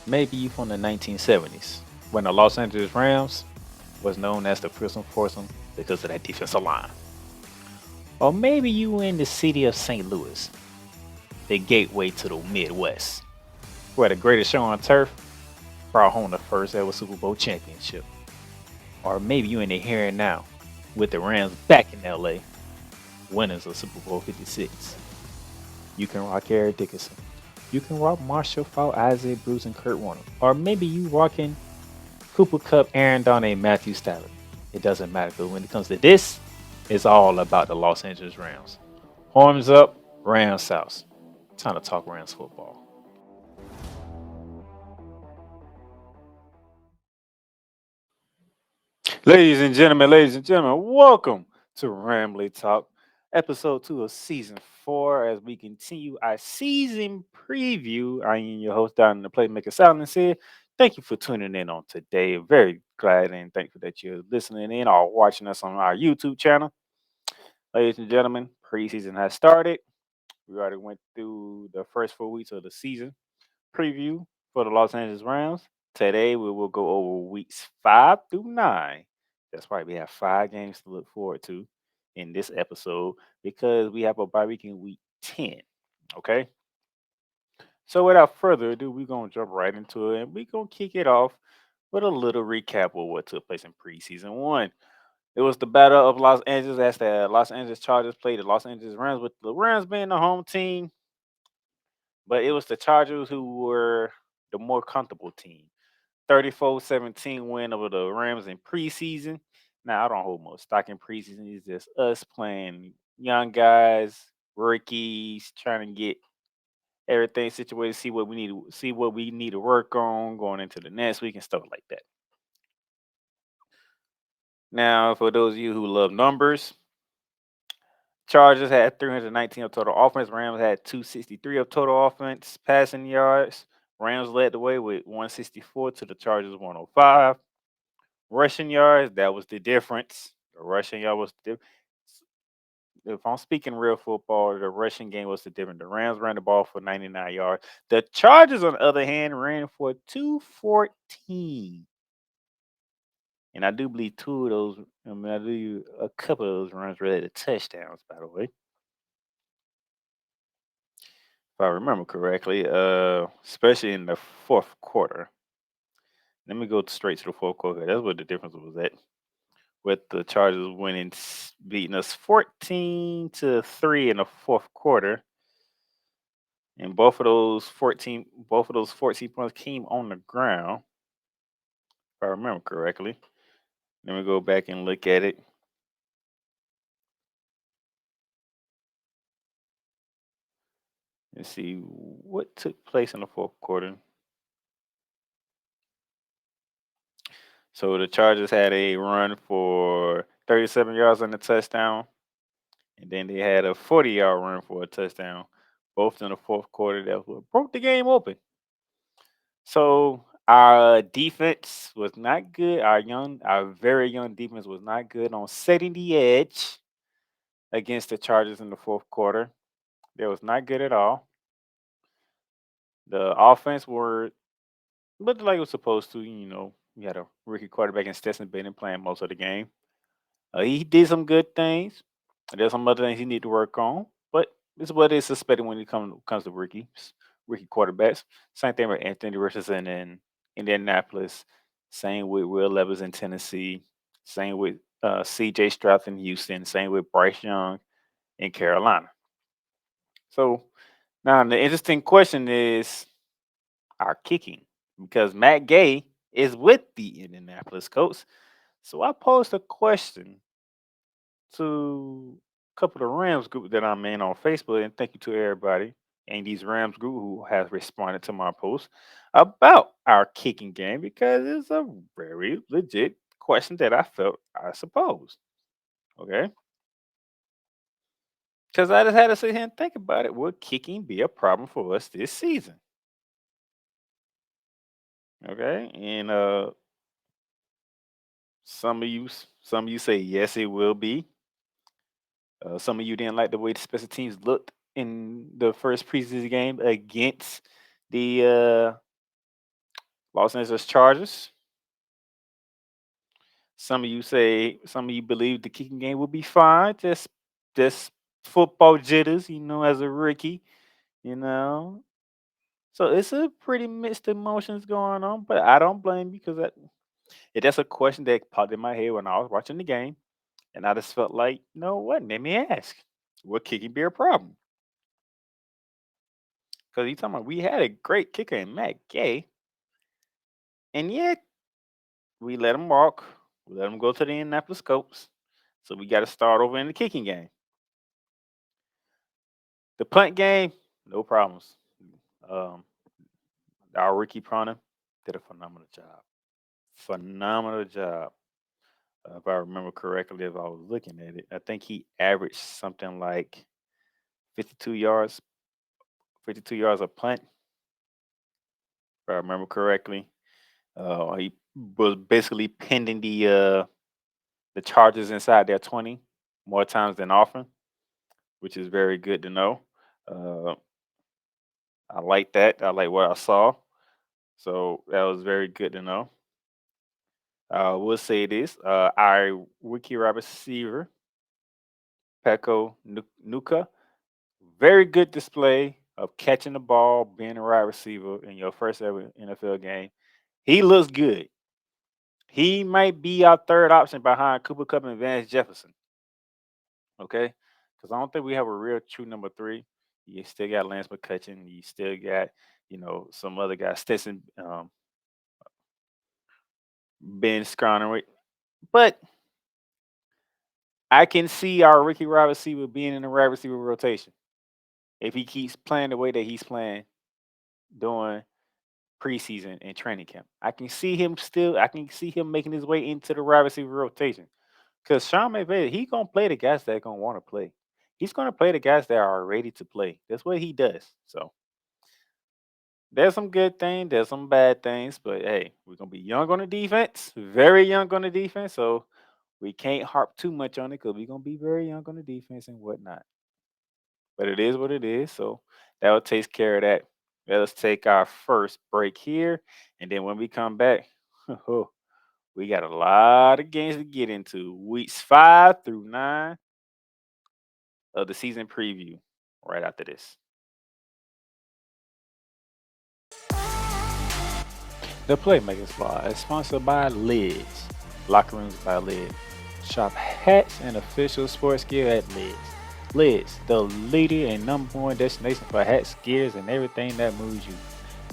maybe you from the 1970s when the Los Angeles Rams was known as the Prison Foursome because of that defensive line. Or maybe you in the city of St. Louis, the gateway to the Midwest, where the greatest show on turf brought home the first ever Super Bowl championship. Or maybe you in the here and now with the Rams back in LA, winners of Super Bowl 56. You can rock Eric Dickerson. You can rock Marshall Faulk, Isaiah Bruce, and Kurt Warner. Or maybe you rocking Cooper Cup, Aaron Donald, and Matthew Stafford. It doesn't matter because when it comes to this, it's all about the Los Angeles Rams. Horns up, Rams South. Time to talk Rams football. Ladies and gentlemen, welcome to Ramily Talk, episode 2 of season 4. As we continue our season preview, I am your host down in the Playmaker Silence here. Thank you for tuning in on today. Very glad and thankful that you're listening in or watching us on our YouTube channel. Ladies and gentlemen, preseason has started. We already went through the first 4 weeks of the season preview for the Los Angeles Rams. Today we will go over weeks 5 through 9. That's right, we have 5 games to look forward to in this episode because we have a bye week in week 10. Okay. So without further ado, we're gonna jump right into it and we're gonna kick it off with a little recap of what took place in preseason one. It was the battle of Los Angeles as the Los Angeles Chargers played the Los Angeles Rams, with the Rams being the home team, but it was the Chargers who were the more comfortable team. 34-17 win over the Rams in preseason. Now, I don't hold much stock in preseason. It's just us playing young guys, rookies, trying to get everything situated, see what we need to work on going into the next week and stuff like that. Now, for those of you who love numbers, Chargers had 319 of total offense. Rams had 263 of total offense. Passing yards, Rams led the way with 164 to the Chargers 105. Rushing yards, that was the difference. The rushing yard was the if I'm speaking real football, the rushing game was the difference. The Rams ran the ball for 99 yards. The Chargers, on the other hand, ran for 214. And I do believe two of those, I do a couple of those runs related to touchdowns, by the way, if I remember correctly, especially in the fourth quarter. Let me go straight to the fourth quarter. That's what the difference was at. With the Chargers winning, beating us 14-3 in the fourth quarter, and both of those 14 points came on the ground, if I remember correctly. Let me go back and look at it. Let's see what took place in the fourth quarter. So the Chargers had a run for 37 yards on the touchdown, and then they had a 40-yard run for a touchdown, both in the fourth quarter. That broke the game open. So our defense was not good. Our very young defense was not good on setting the edge against the Chargers in the fourth quarter. That was not good at all. The offense were looked like it was supposed to. We had a rookie quarterback in Stetson Bennett playing most of the game. He did some good things. There's some other things he need to work on, but it's what is suspected when it comes to rookie quarterbacks. Same thing with Anthony Richardson in Indianapolis. Same with Will Levis in Tennessee. Same with C.J. Stroud in Houston. Same with Bryce Young in Carolina. So now the interesting question is our kicking, because Matt Gay is with the Indianapolis Colts. So I posed a question to a couple of Rams group that I'm in on Facebook, and thank you to everybody in these Rams group who has responded to my post about our kicking game, because it's a very legit question that I felt I suppose. Okay. Because I just had to sit here and think about it. Will kicking be a problem for us this season? Okay. And some of you say yes, it will be. Some of you didn't like the way the special teams looked in the first preseason game against the Los Angeles Chargers. Some of you believe the kicking game will be fine. Just football jitters, as a rookie, you know. So it's a pretty mixed emotions going on, but I don't blame you because that's a question that popped in my head when I was watching the game, and I just felt like, you know what? Let me ask, will kicking be a problem? Because you talking about we had a great kicker in Matt Gay, and yet we let him walk. We let him go to the Indianapolis Colts. So we got to start over in the kicking game. The punt game, no problems. Um, our Ricky Prana did a phenomenal job. Phenomenal job. If I remember correctly, if I was looking at it, I think he averaged something like 52 yards, 52 yards a punt. If I remember correctly, he was basically pending the Chargers inside their 20 more times than often, which is very good to know. Uh, I like that. I like what I saw. So that was very good to know. We'll say this: our rookie wide receiver, Peko Nuka, very good display of catching the ball, being a wide receiver in your first ever NFL game. He looks good. He might be our third option behind Cooper Cup and Vance Jefferson. Okay, because I don't think we have a real true number three. You still got Lance McCutcheon. You still got some other guys, Stetson, Ben Sconnery. But I can see our Ricky wide receiver being in the wide receiver rotation if he keeps playing the way that he's playing during preseason and training camp. I can see him making his way into the wide receiver rotation. Because Sean McVay, he's gonna play the guys that are gonna want to play. He's gonna play the guys that are ready to play. That's what he does. So there's some good things, there's some bad things, but hey, we're gonna be young on the defense, very young on the defense. So we can't harp too much on it because we're gonna be very young on the defense and whatnot. But it is what it is. So that will take care of that. Let us take our first break here. And then when we come back, we got a lot of games to get into. Weeks 5 through 9 of the season preview right after this. The Playmakers Bar is sponsored by Lids. Locker Rooms by Lids. Shop hats and official sports gear at Lids. Lids, the leader and number one destination for hats, gears, and everything that moves you.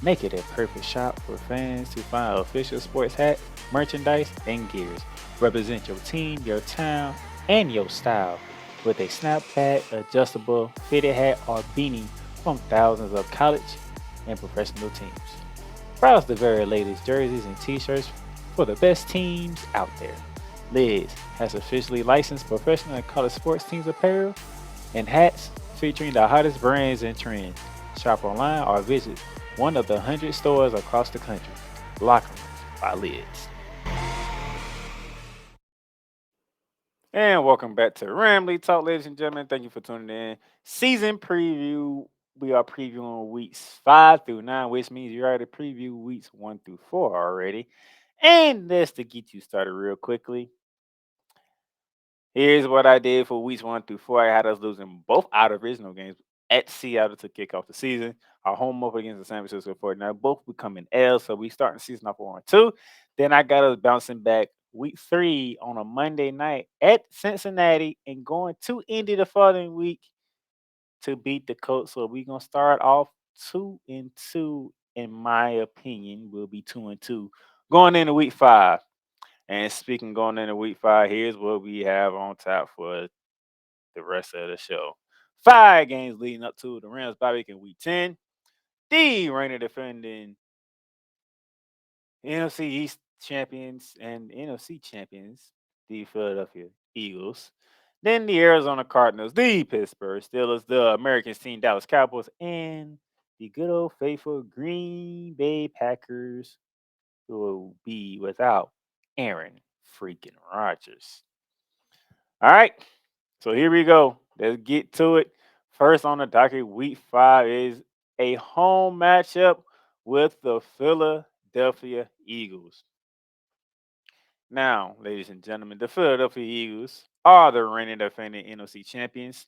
Make it a perfect shop for fans to find official sports hats, merchandise, and gears. Represent your team, your town, and your style with a snapback, adjustable, fitted hat, or beanie from thousands of college and professional teams. Browse the very latest jerseys and t-shirts for the best teams out there. Liz has officially licensed professional and college sports teams apparel and hats featuring the hottest brands and trends. Shop online or visit one of the 100 stores across the country. Locker Rooms by Lids. And welcome back to Ramily Talk, ladies and gentlemen. Thank you for tuning in. Season preview. We are previewing weeks 5 through 9, which means you already preview weeks 1 through 4 already. And that's to get you started real quickly. Here's what I did for weeks 1 through 4. I had us losing both our divisional games at Seattle to kick off the season. Our home up against the San Francisco 49ers, both becoming L. So we starting the season off 1-2. Then I got us bouncing back week 3 on a Monday night at Cincinnati and going to Indy the following week to beat the Colts. So we're gonna start off 2-2. In my opinion, we'll be 2-2 going into week 5. And speaking going into week 5, here's what we have on tap for the rest of the show. 5 games leading up to the Rams bye week in week 10. The reigning defending NFC East champions and NFC champions, the Philadelphia Eagles. Then the Arizona Cardinals, the Pittsburgh Steelers, the Americans team Dallas Cowboys, and the good old faithful Green Bay Packers, who will be without Aaron freaking Rodgers. All right, so here we go. Let's get to it. First on the docket, week 5 is a home matchup with the Philadelphia Philadelphia Eagles. Now, ladies and gentlemen, the Philadelphia Eagles are the reigning defending NFC champions.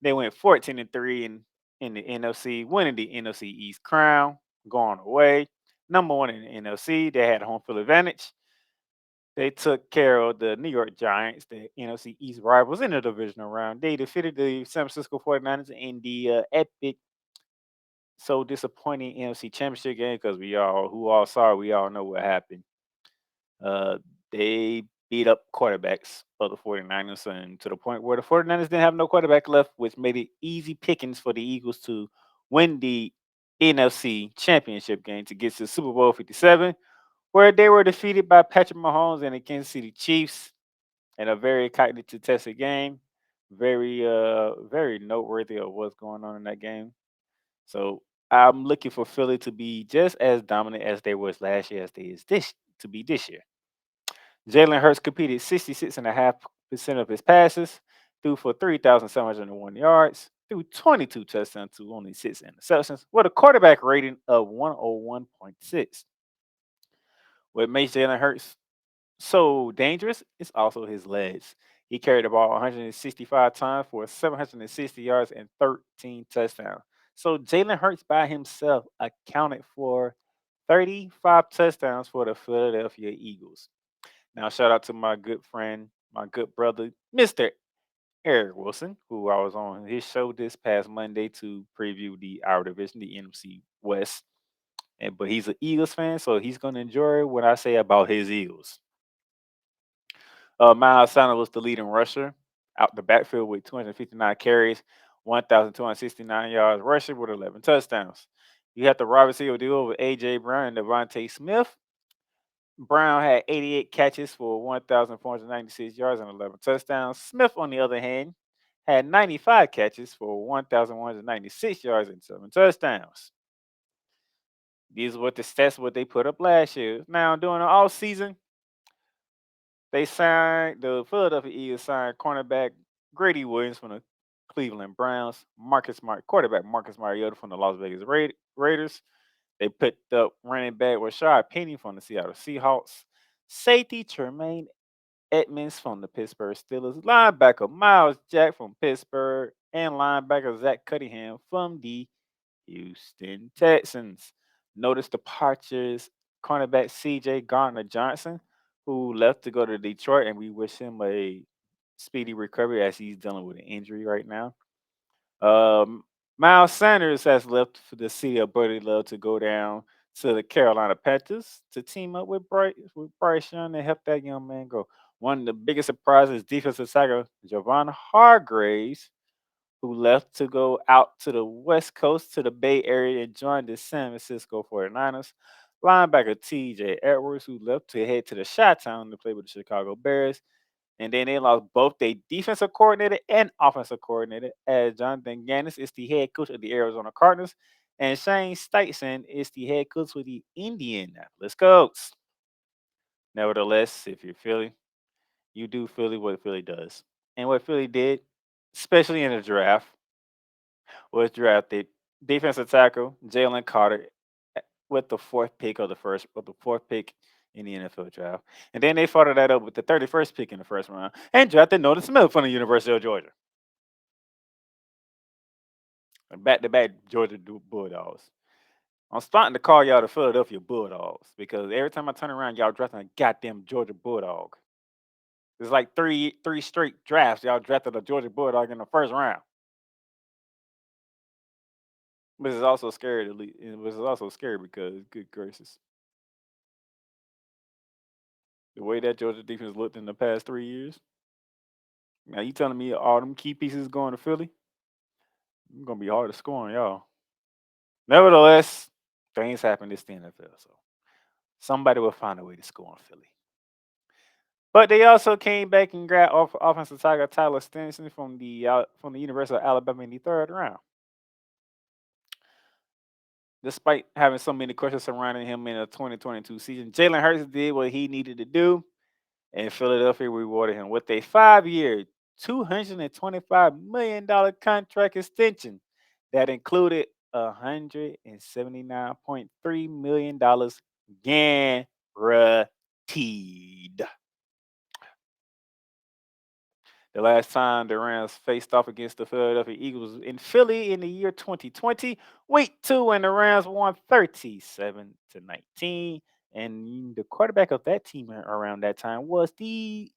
They went 14-3 in the NFC, winning the NFC East crown, going away. Number one in the NFC, they had home field advantage. They took care of the New York Giants, the NFC East rivals in the divisional round. They defeated the San Francisco 49ers in the epic, so disappointing NFC Championship game because who all saw it, we all know what happened. Uh, they beat up quarterbacks of the 49ers and to the point where the 49ers didn't have no quarterback left, which made it easy pickings for the Eagles to win the NFC Championship game to get to Super Bowl 57, where they were defeated by Patrick Mahomes and the Kansas City Chiefs in a very tightly contested game. Very noteworthy of what's going on in that game. So I'm looking for Philly to be just as dominant as they was last year as they is this to be this year. Jalen Hurts completed 66.5% of his passes, threw for 3,701 yards, threw 22 touchdowns to only 6 interceptions, with a quarterback rating of 101.6. What makes Jalen Hurts so dangerous is also his legs. He carried the ball 165 times for 760 yards and 13 touchdowns. So Jalen Hurts by himself accounted for 35 touchdowns for the Philadelphia Eagles. Now, shout out to my good friend, my good brother, Mr. Eric Wilson, who I was on his show this past Monday to preview our division, the NFC West. But he's an Eagles fan, so he's going to enjoy what I say about his Eagles. Miles Sanders was the leading rusher out the backfield with 259 carries, 1,269 yards rushing with 11 touchdowns. You have the wide receiver deal with A.J. Brown and Devontae Smith. Brown had 88 catches for 1,496 yards and 11 touchdowns. Smith, on the other hand, had 95 catches for 1,196 yards and 7 touchdowns. These were the stats what they put up last year. Now, during the offseason, the Philadelphia Eagles signed cornerback Grady Williams from the Cleveland Browns, quarterback Marcus Mariota from the Las Vegas Raiders. They picked up running back Rashad Penny from the Seattle Seahawks, safety Tremaine Edmonds from the Pittsburgh Steelers, linebacker Miles Jack from Pittsburgh, and linebacker Zach Cunningham from the Houston Texans. Notice departures cornerback CJ Gardner Johnson, who left to go to Detroit, and we wish him a speedy recovery as he's dealing with an injury right now. Um, Miles Sanders has left for the city of Birdie Love to go down to the Carolina Panthers to team up with Bryce Young and help that young man go. One of the biggest surprises, defensive tackle Javon Hargraves, who left to go out to the West Coast to the Bay Area and join the San Francisco 49ers. Linebacker TJ Edwards, who left to head to the Chi-Town to play with the Chicago Bears. And then they lost both their defensive coordinator and offensive coordinator, as Jonathan Gannis is the head coach of the Arizona Cardinals, and Shane Steichen is the head coach with the Indianapolis Colts. Nevertheless, if you're Philly, you do Philly what Philly does. And what Philly did, especially in the draft, was drafted defensive tackle Jalen Carter with the fourth pick in the NFL draft. And then they followed that up with the 31st pick in the first round and drafted Nolan Smith from the University of Georgia. Back to back Georgia Bulldogs. I'm starting to call y'all the Philadelphia Bulldogs because every time I turn around, y'all drafting a goddamn Georgia Bulldog. It's like three straight drafts. Y'all drafted a Georgia Bulldog in the first round. But it's also scary it was also scary because good gracious. The way that Georgia defense looked in the past 3 years. Now you telling me all them key pieces going to Philly? It's gonna be hard to score on y'all. Nevertheless, things happen this the NFL, so somebody will find a way to score on Philly. But they also came back and grabbed offensive tackle Tyler Stinson from the University of Alabama in the third round. Despite having so many questions surrounding him in the 2022 season, Jalen Hurts did what he needed to do, and Philadelphia rewarded him with a 5-year, $225 million contract extension that included $179.3 million Guaranteed. The last time the Rams faced off against the Philadelphia Eagles was in Philly in the year 2020, week 2, and the Rams won 37-19. And the quarterback of that team around that time was the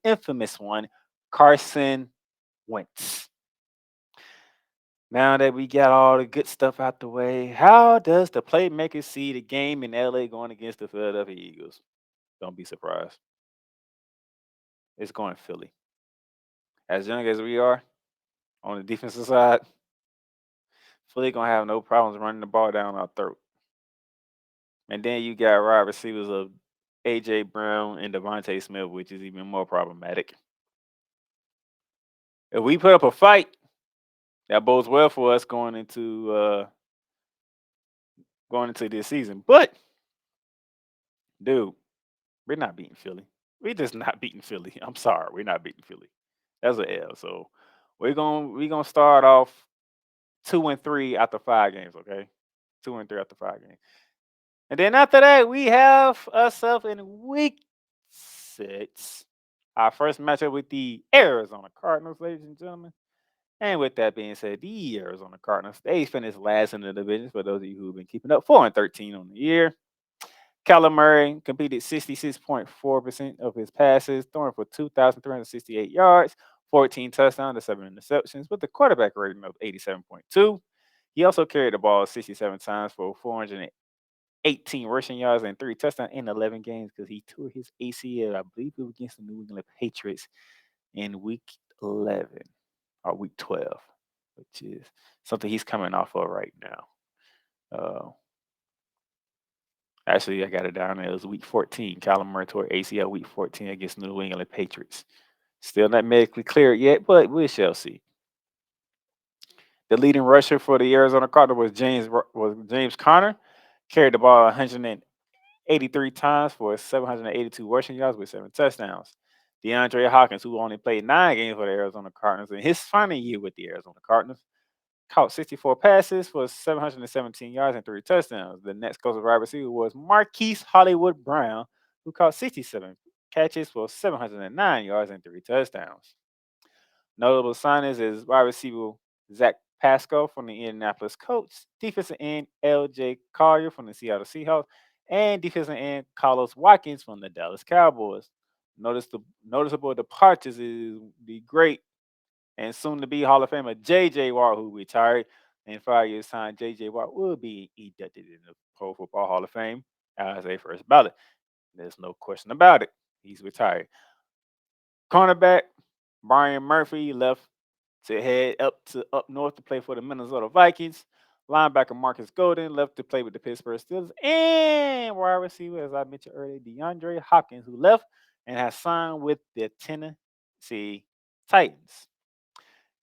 infamous one, Carson Wentz. Now that we got all the good stuff out the way, how does the Playmaker see the game in LA going against the Philadelphia Eagles? Don't be surprised. It's going Philly. As young as we are on the defensive side, Philly gonna have no problems running the ball down our throat. And then you got wide receivers of AJ Brown and Devontae Smith, which is even more problematic. If we put up a fight, that bodes well for us going into this season. But dude, we're not beating Philly. We're just not beating Philly. I'm sorry, we're not beating Philly. That's an L. So we're gonna start off 2-3 after 5 games. Okay, 2-3 after 5 games. And then after that, we have ourselves in week 6, our first matchup with the Arizona Cardinals, ladies and gentlemen. And with that being said, the Arizona Cardinals, they finished last in the division for those of you who've been keeping up, 4-13 on the year. Kyler Murray completed 66.4% of his passes, throwing for 2,368 yards, 14 touchdowns, and 7 interceptions, with a quarterback rating of 87.2. He also carried the ball 67 times for 418 rushing yards and 3 touchdowns in 11 games because he tore his ACL, I believe it was against the New England Patriots in week 11 or week 12, which is something he's coming off of right now. Actually, I got it down there. It was week 14. Kyler Murray tore ACL week 14 against New England Patriots. Still not medically cleared yet, but we shall see. The leading rusher for the Arizona Cardinals was James Conner. Carried the ball 183 times for 782 rushing yards with 7 touchdowns. DeAndre Hopkins, who only played 9 games for the Arizona Cardinals in his final year with the Arizona Cardinals, caught 64 passes for 717 yards and 3 touchdowns. The next closest wide receiver was Marquise Hollywood Brown, who caught 67 catches for 709 yards and 3 touchdowns. Notable signings is wide receiver Zach Pascal from the Indianapolis Colts, defensive end L.J. Collier from the Seattle Seahawks, and defensive end Carlos Watkins from the Dallas Cowboys. Noticeable departures is the great and soon to be Hall of Famer J.J. Watt, who retired. In 5 years' time, J.J. Watt will be inducted in the Pro Football Hall of Fame as a first ballot. There's no question about it. He's retired. Cornerback Brian Murphy left to head up north to play for the Minnesota Vikings. Linebacker Marcus Golden left to play with the Pittsburgh Steelers. And wide receiver, as I mentioned earlier, DeAndre Hopkins, who left and has signed with the Tennessee Titans.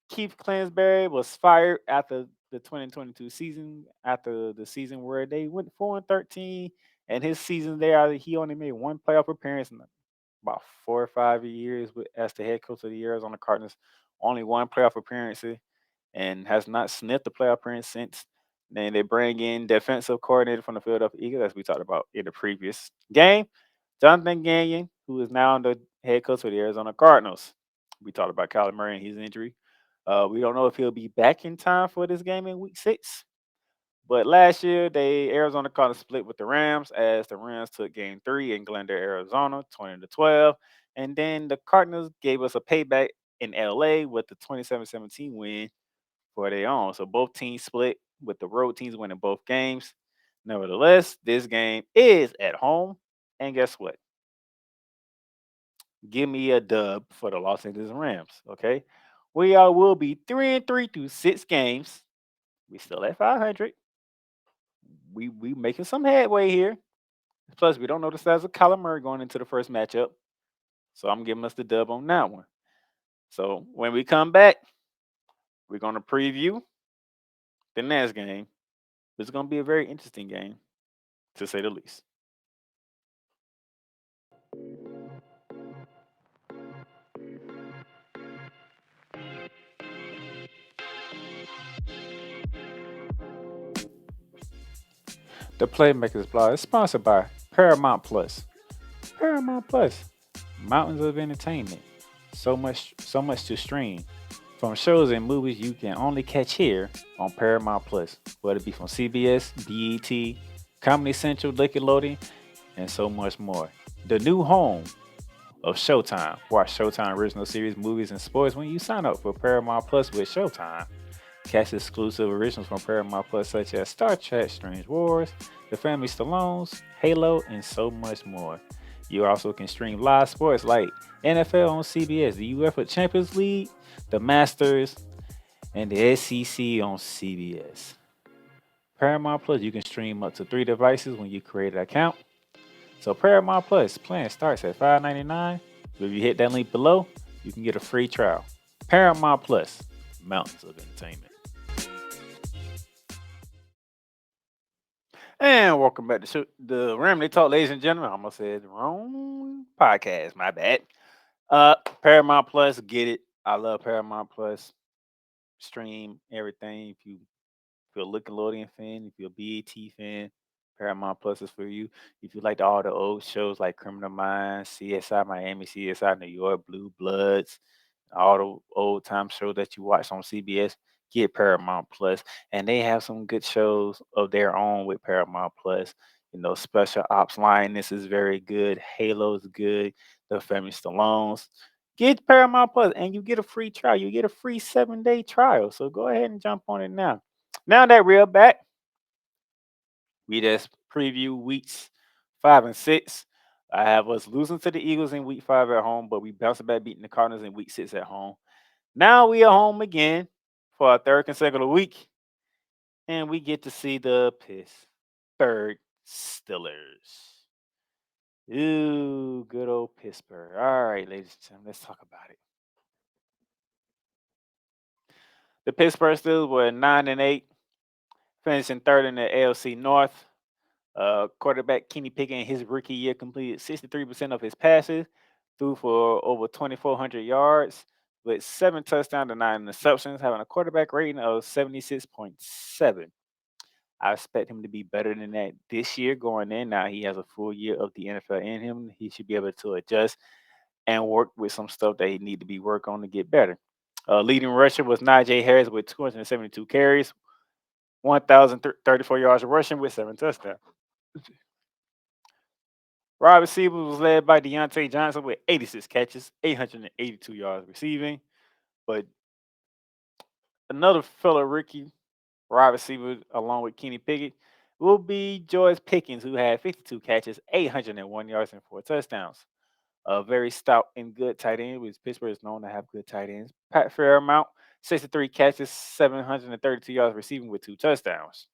Keith Clansbury was fired after the 2022 season, after the season where they went 4-13. And his season there, he only made one playoff appearance in about 4 or 5 years as the head coach of the Arizona Cardinals. Only one playoff appearance and has not sniffed the playoff appearance since. Then they bring in defensive coordinator from the Philadelphia Eagles, as we talked about in the previous game, Jonathan Gannon, who is now the head coach of the Arizona Cardinals. We talked about Kyler Murray and his injury. We don't know if he'll be back in time for this game in week 6. But last year, Arizona Cardinals split with the Rams as the Rams took game 3 in Glendale, Arizona, 20-12. And then the Cardinals gave us a payback in LA with the 27-17 win for their own. So both teams split with the road teams winning both games. Nevertheless, this game is at home. And guess what? Give me a dub for the Los Angeles Rams. Okay. We will be 3-3 through 6 games. We still at 500. We making some headway here. Plus, we don't know the size of Kyler Murray going into the first matchup. So I'm giving us the dub on that one. So when we come back, we're going to preview the next game. It's going to be a very interesting game, to say the least. The Playmakers blog is sponsored by Paramount Plus. Paramount Plus, mountains of entertainment. So much to stream. From shows and movies you can only catch here on Paramount Plus, whether it be from CBS, BET, Comedy Central, Nickelodeon, and so much more. The new home of Showtime. Watch Showtime original series, movies, and sports when you sign up for Paramount Plus with Showtime. Catch exclusive originals from Paramount Plus such as Star Trek, Strange Wars, The Family Stallones, Halo, and so much more. You also can stream live sports like NFL on CBS, the UEFA Champions League, the Masters, and the SEC on CBS. Paramount Plus, you can stream up to 3 devices when you create an account. So Paramount Plus plan starts at $5.99. If you hit that link below, you can get a free trial. Paramount Plus, mountains of entertainment. And welcome back to the Ramily Talk, ladies and gentlemen. I almost said the wrong podcast. My bad. Paramount Plus, get it. I love Paramount Plus. Stream everything. If you're a Nickelodeon fan, if you're a BET fan, Paramount Plus is for you. If you like all the old shows like Criminal Minds, CSI Miami, CSI New York, Blue Bloods, all the old time shows that you watch on CBS, get Paramount Plus. And they have some good shows of their own with Paramount Plus. You know, Special Ops Lioness is very good. Halo's good. The Family Stallones. Get Paramount Plus and you get a free trial. You get a free 7-day trial. So go ahead and jump on it now. Now that we're back, we just preview weeks 5 and 6. I have us losing to the Eagles in week 5 at home, but we bounced back beating the Cardinals in week 6 at home. Now we are home again for our third consecutive week, and we get to see the Pittsburgh Steelers. Ooh, good old Pittsburgh. All right, ladies and gentlemen, let's talk about it. The Pittsburgh Steelers were 9-8, finishing third in the AFC North. Quarterback Kenny Pickett in his rookie year completed 63% of his passes, threw for over 2,400 yards with 7 touchdowns and 9 interceptions, having a quarterback rating of 76.7. I expect him to be better than that this year going in. Now he has a full year of the NFL in him. He should be able to adjust and work with some stuff that he need to be work on to get better. Leading rusher was Najee Harris with 272 carries, 1,034 yards rushing with 7 touchdowns. Wide receiver was led by Deontay Johnson with 86 catches, 882 yards receiving. But another fellow rookie wide receiver, along with Kenny Pickett, will be George Pickens, who had 52 catches, 801 yards, and 4 touchdowns. A very stout and good tight end, which Pittsburgh is known to have good tight ends. Pat Fairmount, 63 catches, 732 yards receiving with 2 touchdowns.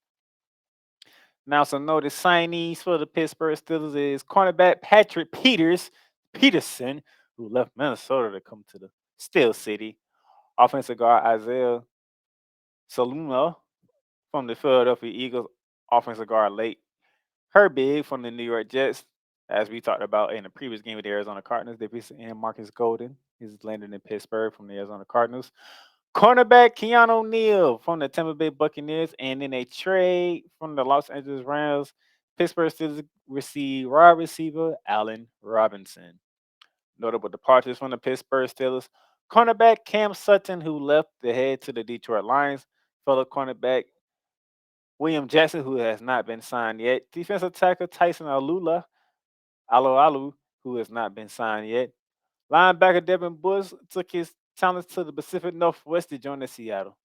Now, some notice signees for the Pittsburgh Steelers is cornerback Patrick Peterson, who left Minnesota to come to the Steel City. Offensive guard Isaiah Saluma from the Philadelphia Eagles. Offensive guard Late Herbig from the New York Jets. As we talked about in the previous game with the Arizona Cardinals, they recently Marcus Golden. He's landed in Pittsburgh from the Arizona Cardinals. Cornerback Keanu Neal from the Tampa Bay Buccaneers, and in a trade from the Los Angeles Rams, Pittsburgh Steelers received wide receiver Allen Robinson. Notable departures from the Pittsburgh Steelers: cornerback Cam Sutton, who left to head to the Detroit Lions; fellow cornerback William Jackson, who has not been signed yet; defensive tackle Tyson Alu, who has not been signed yet; linebacker Devin Bush took his talents to the Pacific Northwest to join the Seattle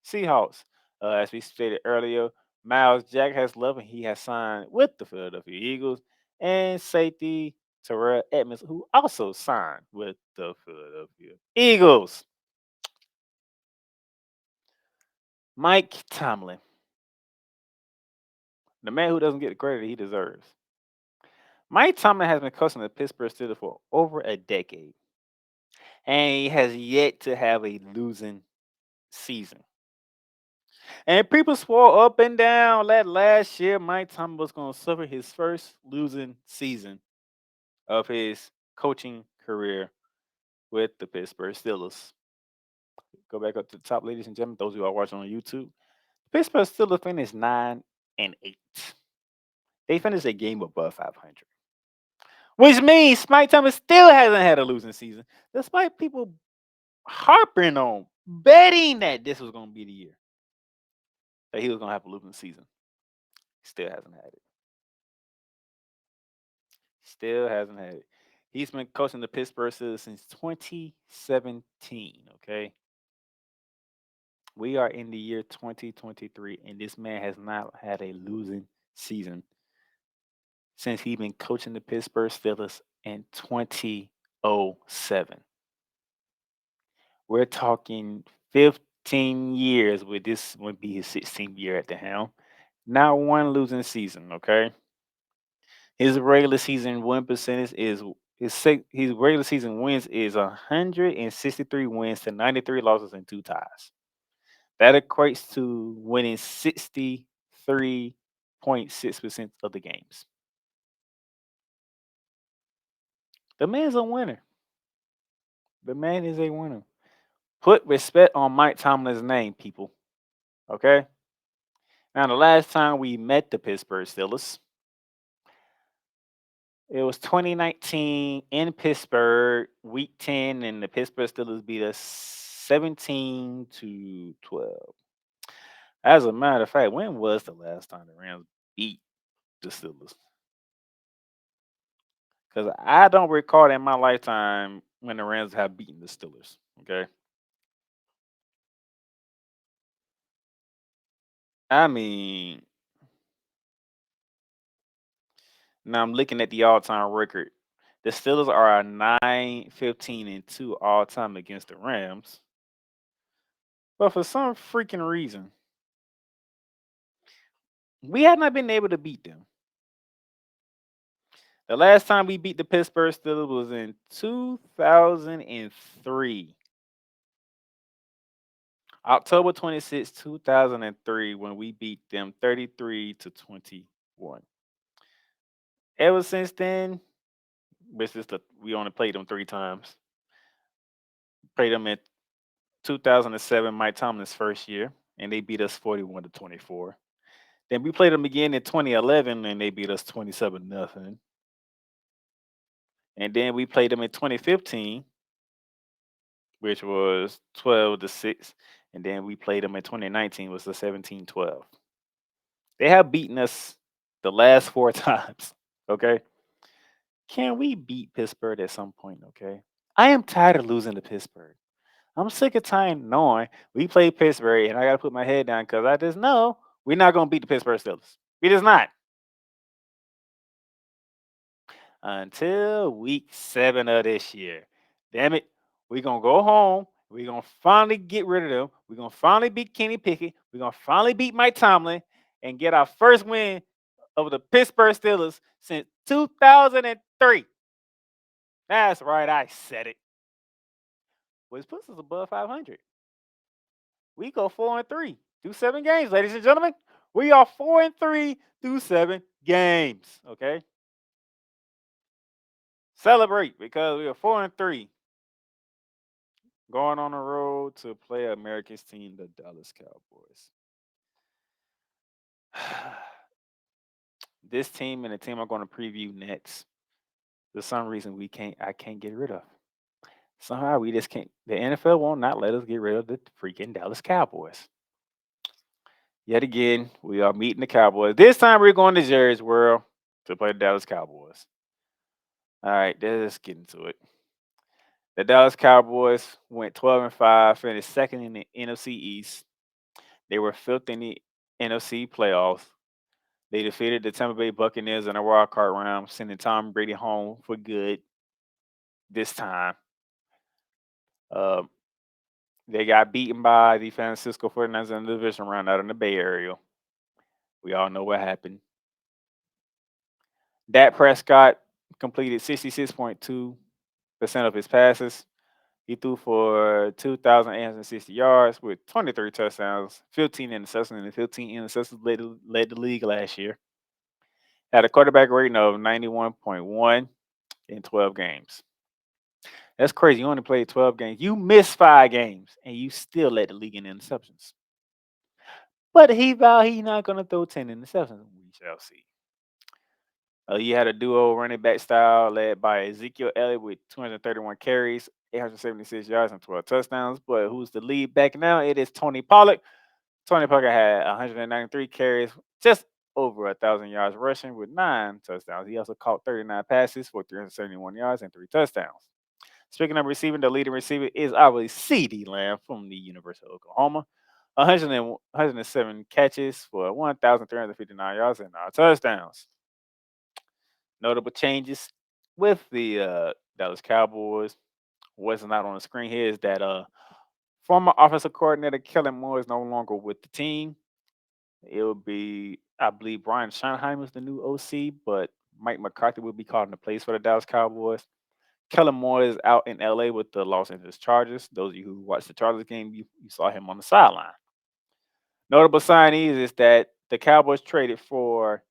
Seahawks. As we stated earlier, Miles Jack has left and he has signed with the Philadelphia Eagles. And safety Terrell Edmonds, who also signed with the Philadelphia Eagles. Mike Tomlin, the man who doesn't get the credit he deserves. Mike Tomlin has been coaching the Pittsburgh Steelers for over a decade, and he has yet to have a losing season. And people swore up and down that last year Mike Tomlin was going to suffer his first losing season of his coaching career with the Pittsburgh Steelers. Go back up to the top, ladies and gentlemen, those who are watching on YouTube. Pittsburgh Steelers finished 9-8. They finished a game above 500, which means Mike Thomas still hasn't had a losing season, despite people harping on, betting that this was going to be the year that he was going to have a losing season. Still hasn't had it. Still hasn't had it. He's been coaching the Pittsburgh Steelers since 2017. Okay, we are in the year 2023, and this man has not had a losing season since he's been coaching the Pittsburgh Steelers in 2007. We're talking 15 years, with this would be his 16th year at the helm. Not one losing season, okay? His regular season win percentage is his regular season wins is 163 wins to 93 losses and 2 ties. That equates to winning 63.6% of the games. The man's a winner. The man is a winner. Put respect on Mike Tomlin's name, people. Okay? Now, the last time we met the Pittsburgh Steelers, it was 2019 in Pittsburgh, week 10, and the Pittsburgh Steelers beat us 17-12. As a matter of fact, when was the last time the Rams beat the Steelers? Because I don't recall in my lifetime when the Rams have beaten the Steelers. Okay. I mean, now I'm looking at the all-time record. The Steelers are a 9-15-2 all-time against the Rams. But for some freaking reason, we have not been able to beat them. The last time we beat the Pittsburgh Steelers was in 2003. October 26, 2003, when we beat them 33-21. Ever since then, we only played them 3 times. Played them in 2007, Mike Tomlin's first year, and they beat us 41-24. Then we played them again in 2011, and they beat us 27-0. And then we played them in 2015, which was 12-6. And then we played them in 2019, was the 17-12. They have beaten us the last 4 times. Okay. Can we beat Pittsburgh at some point? Okay. I am tired of losing to Pittsburgh. I'm sick of tired knowing we play Pittsburgh and I got to put my head down because I just know we're not going to beat the Pittsburgh Steelers. We just not. Until week 7 of this year. Damn it. We're going to go home. We're going to finally get rid of them. We're going to finally beat Kenny Pickett. We're going to finally beat Mike Tomlin and get our first win over the Pittsburgh Steelers since 2003. That's right. I said it. Which puts us above 500. We go 4-3 through 7 games, ladies and gentlemen. We are 4-3 through 7 games. Okay. Celebrate because we are 4-3. Going on the road to play America's team, the Dallas Cowboys. This team and the team I'm going to preview next, for some reason I can't get rid of. Somehow we just can't. The NFL won't not let us get rid of the freaking Dallas Cowboys. Yet again, we are meeting the Cowboys. This time we're going to Jerry's World to play the Dallas Cowboys. All right, let's get into it. The Dallas Cowboys went 12-5, finished second in the NFC East. They were fifth in the NFC playoffs. They defeated the Tampa Bay Buccaneers in a wild card round, sending Tom Brady home for good this time. They got beaten by the San Francisco 49ers in the division round out in the Bay Area. We all know what happened. Dak Prescott completed 66.2% of his passes. He threw for 2,860 yards with 23 touchdowns, 15 interceptions, and 15 interceptions led the league last year. Had a quarterback rating of 91.1 in 12 games. That's crazy. You only played 12 games. You missed 5 games, and you still led the league in interceptions. But he vowed he's not going to throw 10 interceptions. We shall see. You had a duo running back style led by Ezekiel Elliott with 231 carries, 876 yards, and 12 touchdowns. But who's the lead back now? It is Tony Pollard. Tony Pollard had 193 carries, just over 1,000 yards rushing with 9 touchdowns. He also caught 39 passes for 371 yards and 3 touchdowns. Speaking of receiving, the leading receiver is obviously CeeDee Lamb from the University of Oklahoma. 107 catches for 1,359 yards and 9 touchdowns. Notable changes with the Dallas Cowboys. What's not on the screen here is that former offensive coordinator Kellen Moore is no longer with the team. It will be, I believe, Brian Schottenheimer is the new OC, but Mike McCarthy will be called into place for the Dallas Cowboys. Kellen Moore is out in LA with the Los Angeles Chargers. Those of you who watched the Chargers game, you saw him on the sideline. Notable signees is that the Cowboys traded for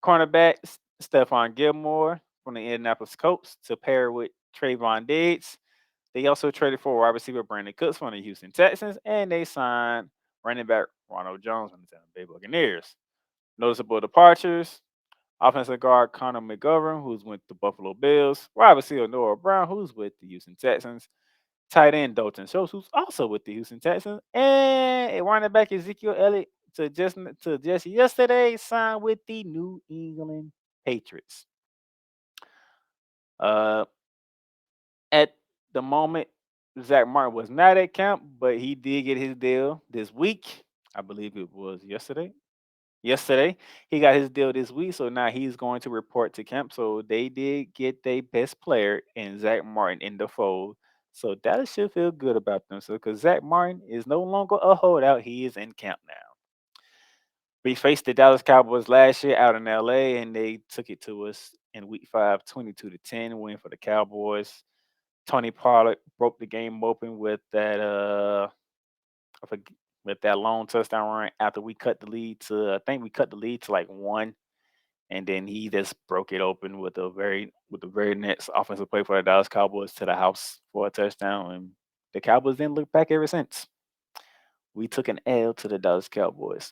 cornerback Stephon Gilmore from the Indianapolis Colts to pair with Trayvon Diggs. They also traded for wide receiver Brandon Cooks from the Houston Texans, and they signed running back Ronald Jones from the Tampa Bay Buccaneers. Noticeable departures: offensive guard Connor McGovern, who's with the Buffalo Bills; wide receiver Noah Brown, who's with the Houston Texans; tight end Dalton Schultz, who's also with the Houston Texans; and running back Ezekiel Elliott to just yesterday signed with the New England Patriots. Uh, at the moment, Zach Martin was not at camp, but he did get his deal this week. I believe it was yesterday. Yesterday, he got his deal this week, so now he's going to report to camp. So they did get their best player in Zach Martin in the fold. So Dallas should feel good about themselves because Zach Martin is no longer a holdout. He is in camp now. We faced the Dallas Cowboys last year out in LA, and they took it to us in week 5, 22-10, win for the Cowboys. Tony Pollard broke the game open with that with that long touchdown run after we cut the lead to, I think we cut the lead to like 1, and then he just broke it open with the very next offensive play for the Dallas Cowboys to the house for a touchdown, and the Cowboys didn't look back ever since. We took an L to the Dallas Cowboys,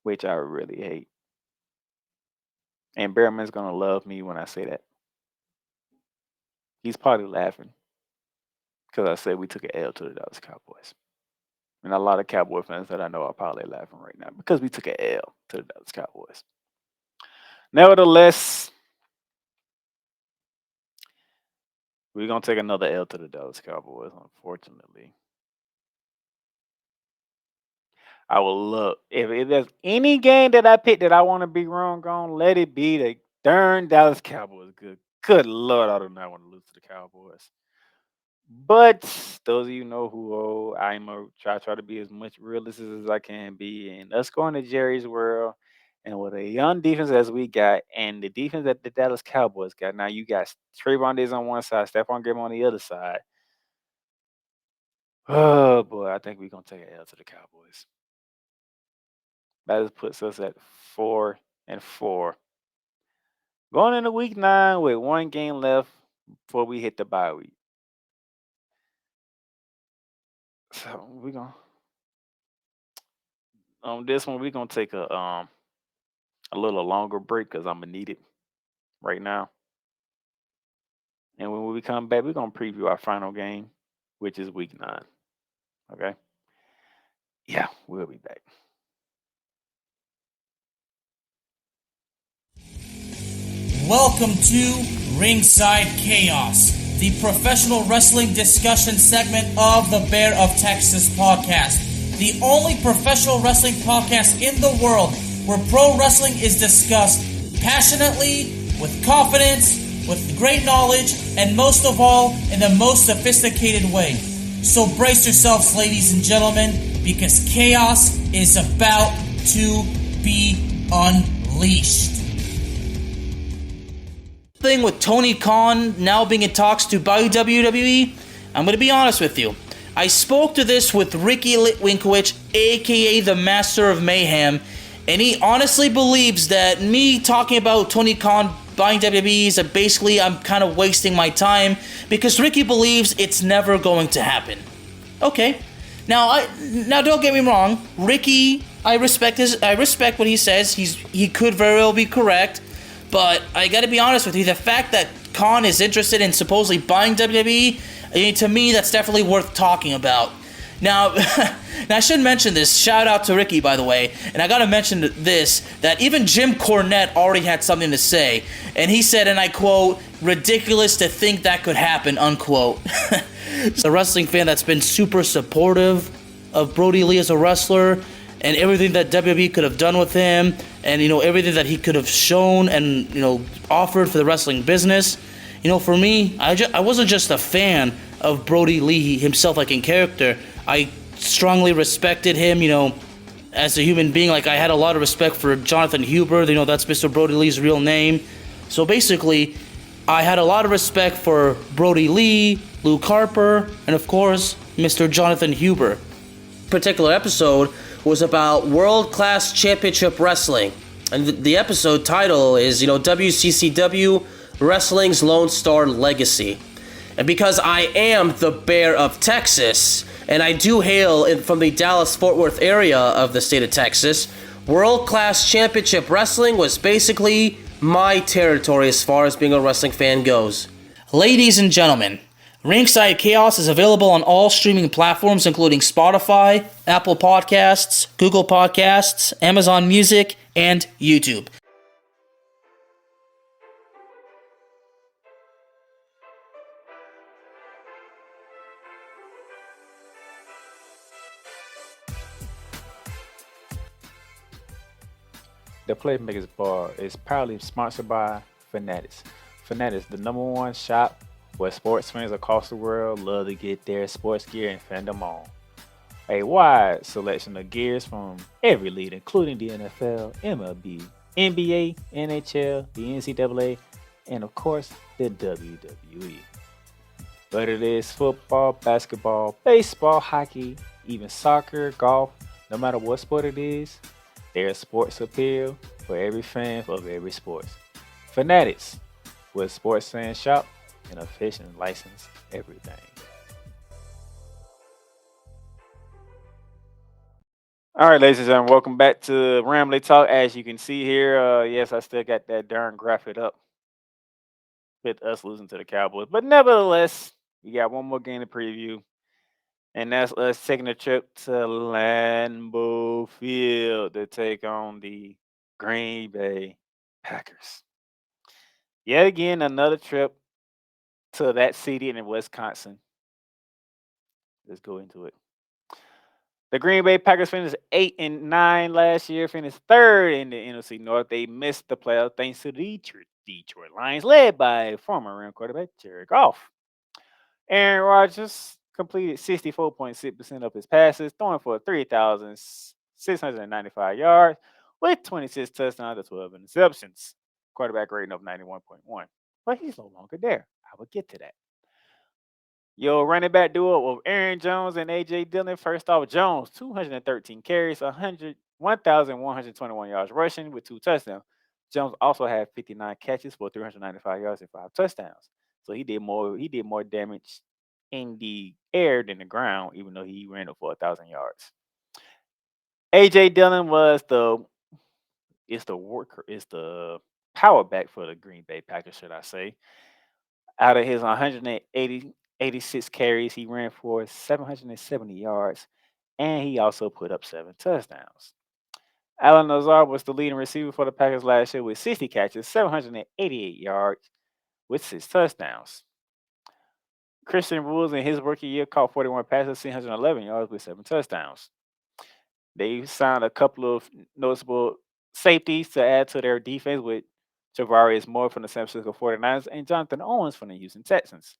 which I really hate. And Bearman's gonna love me when I say that. He's probably laughing because I said we took an L to the Dallas Cowboys. And a lot of Cowboy fans that I know are probably laughing right now because we took an L to the Dallas Cowboys. Nevertheless, we're gonna take another L to the Dallas Cowboys, unfortunately. I will look if there's any game that I picked that I want to be wrong on, let it be the darn Dallas Cowboys. Good Lord, I do not want to lose to the Cowboys. But those of you know who I'm a try to be as much realistic as I can be, and us going to Jerry's world, and with a young defense as we got, and the defense that the Dallas Cowboys got. Now you got Trayvon Diggs on one side, Stephon Gilmore on the other side. Oh boy, I think we're gonna take an L to the Cowboys. That puts us at 4-4. Going into week 9 with one game left before we hit the bye week. So we're gonna on this one we're gonna take a little longer break because I'm gonna need it right now. And when we come back, we're gonna preview our final game, which is week 9. Okay. Yeah, we'll be back. Welcome to Ringside Chaos, the professional wrestling discussion segment of the Bear of Texas podcast. The only professional wrestling podcast in the world where pro wrestling is discussed passionately, with confidence, with great knowledge, and most of all, in the most sophisticated way. So brace yourselves, ladies and gentlemen, because chaos is about to be unleashed. Thing with Tony Khan now being in talks to buy WWE, I'm going to be honest with you. I spoke to this with Ricky Litwinkowicz, aka the Master of Mayhem, and he honestly believes that me talking about Tony Khan buying WWE is that basically I'm kind of wasting my time because Ricky believes it's never going to happen. Okay, now don't get me wrong, Ricky, I respect what he says. He could very well be correct. But I gotta be honest with you, the fact that Khan is interested in supposedly buying WWE, to me, that's definitely worth talking about. Now, now I should mention this. Shout out to Ricky, by the way. And I gotta mention this, that even Jim Cornette already had something to say. And he said, and I quote, "ridiculous to think that could happen," unquote. A wrestling fan that's been super supportive of Brody Lee as a wrestler, and everything that WWE could have done with him, and everything that he could have shown and offered for the wrestling business. For me, I wasn't just a fan of Brody Lee himself, like in character. I strongly respected him, as a human being. Like, I had a lot of respect for Jonathan Huber. That's Mr. Brody Lee's real name. So basically, I had a lot of respect for Brody Lee, Luke Harper, and of course, Mr. Jonathan Huber. Particular episode was about World Class Championship Wrestling. And the episode title is, WCCW Wrestling's Lone Star Legacy. And because I am the Bear of Texas, and I do hail from the Dallas-Fort Worth area of the state of Texas, World Class Championship Wrestling was basically my territory as far as being a wrestling fan goes. Ladies and gentlemen, Ringside Chaos is available on all streaming platforms, including Spotify, Apple Podcasts, Google Podcasts, Amazon Music, and YouTube. The Playmakerz bar is proudly sponsored by Fanatics. Fanatics, the #1 shop where sports fans across the world love to get their sports gear and fandom on. A wide selection of gears from every league, including the NFL, MLB, NBA, NHL, the NCAA, and of course, the WWE. Whether it is football, basketball, baseball, hockey, even soccer, golf, no matter what sport it is, there's sports appeal for every fan of every sport. Fanatics, where sports fans shop and official license everything. All right, ladies and gentlemen, welcome back to Ramily Talk. As you can see here, yes, I still got that darn graphic up with us losing to the Cowboys. But nevertheless, we got one more game to preview, and that's us taking a trip to Lambeau Field to take on the Green Bay Packers. Yet again, another trip to that city in Wisconsin. Let's go into it. The Green Bay Packers finished 8-9 last year, finished third in the NFC North. They missed the playoffs thanks to the Detroit Lions, led by former Ram quarterback Jared Goff. Aaron Rodgers completed 64.6% of his passes, throwing for 3,695 yards with 26 touchdowns and 12 interceptions. Quarterback rating of 91.1. But he's no longer there. I will get to that. Yo, running back duo of Aaron Jones and A.J. Dillon. First off, Jones, 213 carries, 1,121 yards rushing with 2 touchdowns. Jones also had 59 catches for 395 yards and 5 touchdowns. So he did more damage in the air than the ground, even though he ran it for 1,000 yards. A.J. Dillon is the power back for the Green Bay Packers, should I say. Out of his 186 carries, he ran for 770 yards, and he also put up 7 touchdowns. Alan Lazard was the leading receiver for the Packers last year with 60 catches, 788 yards, with 6 touchdowns. Christian Woods in his rookie year caught 41 passes, 611 yards, with 7 touchdowns. They signed a couple of noticeable safeties to add to their defense with Javarius Moore from the San Francisco 49ers and Jonathan Owens from the Houston Texans.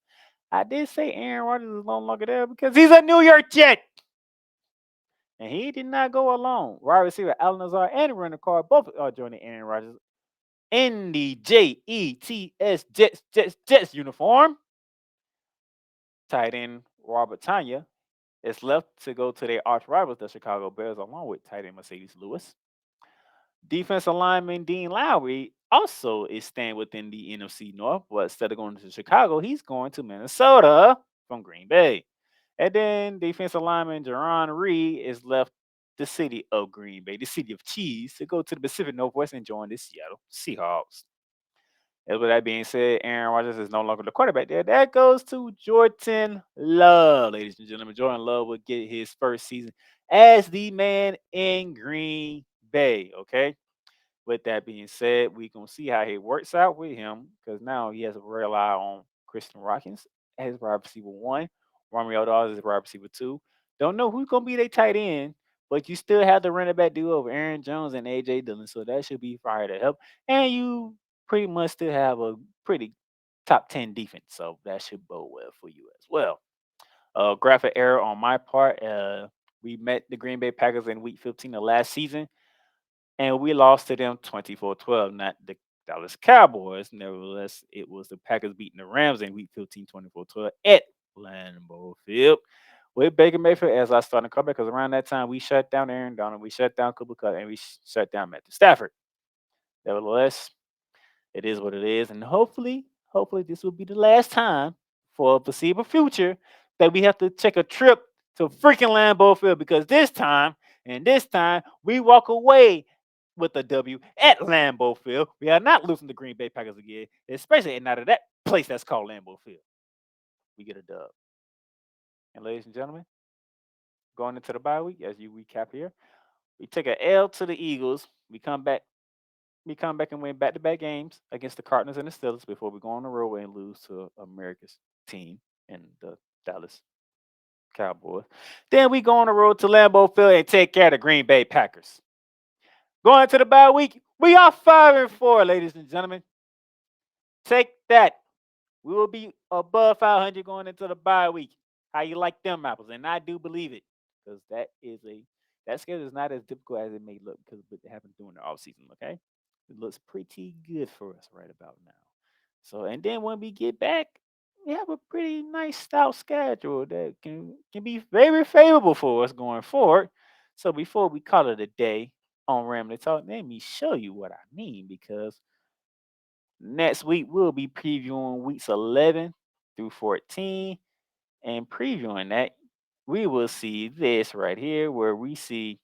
I did say Aaron Rodgers is no longer there because he's a New York Jet. And he did not go alone. Wide receiver Alan Lazard and running car both are joining Aaron Rodgers in the Jets uniform. Tight end Robert Tanya is left to go to their arch rivals, the Chicago Bears, along with tight end Mercedes Lewis. Defensive lineman Dean Lowry also is staying within the NFC North, but instead of going to Chicago, he's going to Minnesota from Green Bay. And then defensive lineman Jerron Reed is left the city of Green Bay, the city of cheese, to go to the Pacific Northwest and join the Seattle Seahawks. And with that being said, Aaron Rodgers is no longer the quarterback there. That goes to Jordan Love, ladies and gentlemen. Jordan Love will get his first season as the man in Green Bay. Okay. With that being said, we gonna see how he works out with him because now he has to rely on Christian Watkins as wide receiver one, Romeo Dawes as wide receiver two. Don't know who's gonna be their tight end, but you still have the running back duo of Aaron Jones and AJ Dillon, so that should be fire to help. And you pretty much still have a pretty top 10 defense, so that should bode well for you as well. Graphic error on my part. We met the Green Bay Packers in Week 15 of last season and we lost to them 24-12, not the Dallas Cowboys. Nevertheless, it was the Packers beating the Rams in week 15, 24-12 at Lambeau Field with Baker Mayfield as our starting quarterback because around that time we shut down Aaron Donald, we shut down Cooper Kupp, and we shut down Matthew Stafford. Nevertheless, it is what it is, and hopefully this will be the last time for a foreseeable future that we have to take a trip to freaking Lambeau Field because this time we walk away with a W at Lambeau Field. We are not losing the Green Bay Packers again, especially not at that place that's called Lambeau Field. We get a dub. And ladies and gentlemen, going into the bye week, as you recap here, we take a L to the Eagles. We come back and win back-to-back games against the Cardinals and the Steelers before we go on the road and lose to America's team and the Dallas Cowboys. Then we go on the road to Lambeau Field and take care of the Green Bay Packers. Going to the bye week, we are 5-4, ladies and gentlemen. Take that. We will be above 500 going into the bye week. How you like them apples? And I do believe it because that schedule is not as difficult as it may look because of what happened during the offseason. Okay, it looks pretty good for us right about now. So, and then when we get back, we have a pretty nice stout schedule that can be very favorable for us going forward. So before we call it a day on Ramily Talk, let me show you what I mean because next week we'll be previewing weeks 11 through 14 and previewing that we will see this right here where we see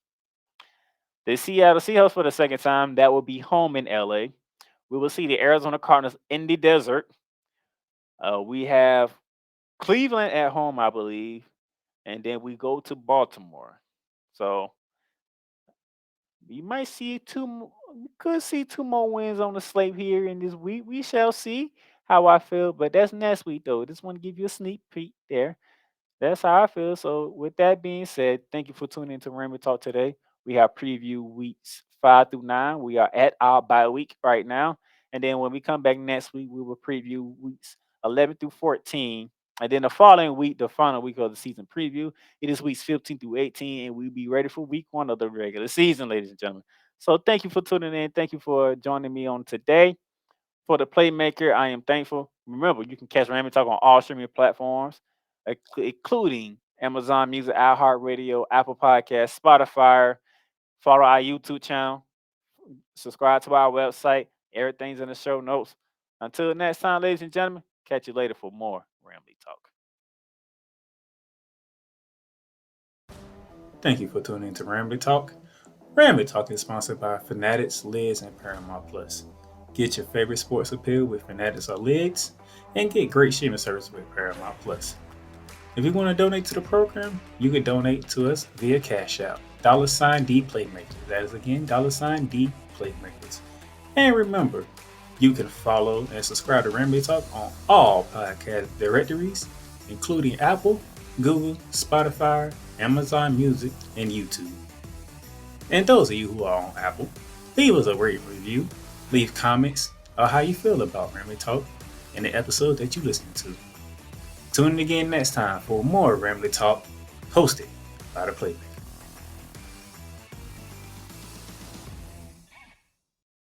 the Seattle Seahawks for the second time. That will be home in LA. We will see the Arizona Cardinals in the desert. We have Cleveland at home, I believe, and then we go to Baltimore. So we might see we could see two more wins on the slate here in this week. We shall see how I feel, but that's next week though. Just want to give you a sneak peek there. That's how I feel. So, with that being said, thank you for tuning into Ramily Talk today. We have preview weeks 5 through 9. We are at our bye week right now. And then when we come back next week, we will preview weeks 11 through 14. And then the following week, the final week of the season preview, it is weeks 15 through 18. And we'll be ready for week 1 of the regular season, ladies and gentlemen. So, thank you for tuning in. Thank you for joining me on today. For the Playmaker, I am thankful. Remember, you can catch Ramily Talk on all streaming platforms, including Amazon Music, iHeartRadio, Apple Podcasts, Spotify. Follow our YouTube channel. Subscribe to our website. Everything's in the show notes. Until next time, ladies and gentlemen, catch you later for more Ramily Talk. Thank you for tuning into Ramily Talk. Ramily Talk is sponsored by Fanatics, Lids, and Paramount Plus. Get your favorite sports appeal with Fanatics or Lids, and get great streaming service with Paramount Plus. If you want to donate to the program, you can donate to us via Cash App, $D Playmakers. That is again, $D Playmakers. And remember, you can follow and subscribe to Ramily Talk on all podcast directories, including Apple, Google, Spotify, Amazon Music, and YouTube. And those of you who are on Apple, leave us a great review, leave comments on how you feel about Ramily Talk and the episode that you listen to. Tune in again next time for more Ramily Talk, hosted by the Playmaker.